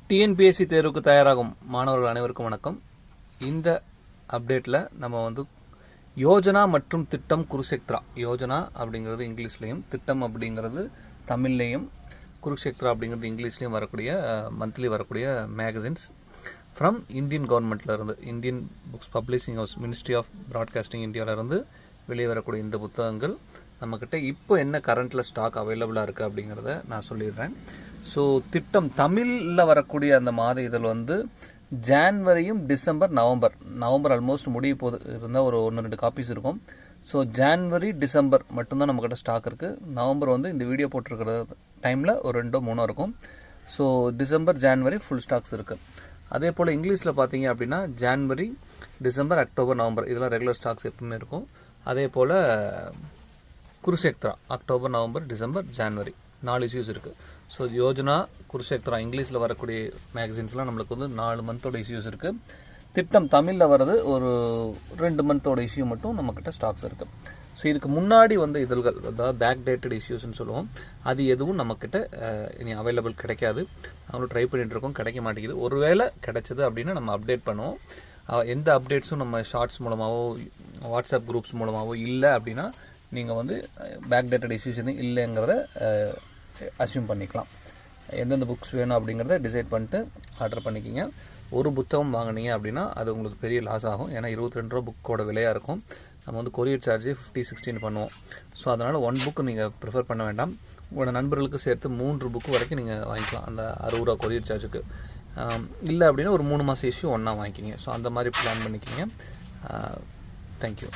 TNPSC தேர்வுக்கு தயாராகும் மாணவர்கள் அனைவருக்கும் வணக்கம். இந்த அப்டேட்டில் நம்ம யோஜனா மற்றும் திட்டம் குருஷேத்ரா, யோஜனா அப்படிங்கிறது இங்கிலீஷ்லேயும், திட்டம் அப்படிங்கிறது தமிழ்லேயும், குருஷேத்ரா அப்படிங்கிறது இங்கிலீஷ்லேயும் வரக்கூடிய மந்த்லி வரக்கூடிய மேகசின்ஸ் ஃப்ரம் இந்தியன் கவர்மெண்ட்லேருந்து, Indian books publishing house, ministry of broadcasting இந்தியாவிலேருந்து வெளியே வரக்கூடிய இந்த புத்தகங்கள் நம்மக்கிட்ட இப்போ என்ன கரண்ட்டில் ஸ்டாக் அவைலபிளாக இருக்குது அப்படிங்கிறத நான் சொல்லிடுறேன். ஸோ திட்டம் தமிழில் வரக்கூடிய அந்த மாத இதழ் ஜான்வரியும் நவம்பர் ஆல்மோஸ்ட் முடிய போது இருந்தால் ஒரு 1-2 காப்பீஸ் இருக்கும். ஸோ ஜான்வரி டிசம்பர் மட்டும்தான் நம்மக்கிட்ட ஸ்டாக் இருக்குது. நவம்பர் இந்த வீடியோ போட்டிருக்கிற டைமில் ஒரு 2-3 இருக்கும். So December January full stocks இருக்குது. அதே போல் இங்கிலீஷில் பார்த்தீங்க அப்படின்னா ஜான்வரி டிசம்பர் அக்டோபர் நவம்பர் இதெல்லாம் ரெகுலர் ஸ்டாக்ஸ் எப்பவுமே இருக்கும். அதே போல் Kurukshetra October November December January 4 issues இருக்குது. ஸோ யோஜனா, குருஷேத்ரா இங்கிலீஷில் வரக்கூடிய மேகசின்ஸ்லாம் நம்மளுக்கு 4 மந்தோட இஷ்யூஸ் இருக்குது. திட்டம் தமிழில் வர்றது ஒரு 2 மந்தோட இஷ்யூ மட்டும் நம்மக்கிட்ட ஸ்டாக்ஸ் இருக்குது. ஸோ இதுக்கு முன்னாடி இதழ்கள், அதாவது பேக் டேட்டட் இஷ்யூஸ்ன்னு சொல்லுவோம், அது எதுவும் நம்மக்கிட்ட இனி அவைலபிள் கிடைக்காது. அவங்களும் ட்ரை பண்ணிகிட்டு இருக்கோம், கிடைக்க மாட்டேங்குது. ஒருவேளை கிடைச்சது அப்படின்னா நம்ம அப்டேட் பண்ணுவோம். எந்த அப்டேட்ஸும் நம்ம ஷார்ட்ஸ் மூலமாகவோ வாட்ஸ்அப் குரூப்ஸ் மூலமாகவோ இல்லை அப்படின்னா நீங்கள் பேக் டேட்டட் இஷ்யூஸ் எதுவும் இல்லைங்கிறத அஸ்யூம் பண்ணிக்கலாம். எந்தெந்த புக்ஸ் வேணும் அப்படிங்கிறத டிசைட் பண்ணிட்டு ஆர்டர் பண்ணிக்கிங்க. ஒரு புத்தகம் வாங்கினீங்க அப்படின்னா அது உங்களுக்கு பெரிய லாஸ் ஆகும். ஏன்னா 22 ரூபா புக்கோட விலையாக இருக்கும். நம்ம கொரியர் சார்ஜ் 50-16 பண்ணுவோம். ஸோ அதனால் 1 புக்கு நீங்கள் ப்ரிஃபர் பண்ண வேண்டாம். உங்களோட நண்பர்களுக்கு சேர்த்து 3 புக்கு வரைக்கும் நீங்கள் வாங்கிக்கலாம் அந்த 60 ரூபா கொரியர் சார்ஜுக்கு. இல்லை அப்படின்னா ஒரு 3 மாதம் இஷ்யூ ஒன்றா வாங்கிக்கிங்க. ஸோ அந்த மாதிரி பிளான் பண்ணிக்கிங்க. தேங்க்யூ.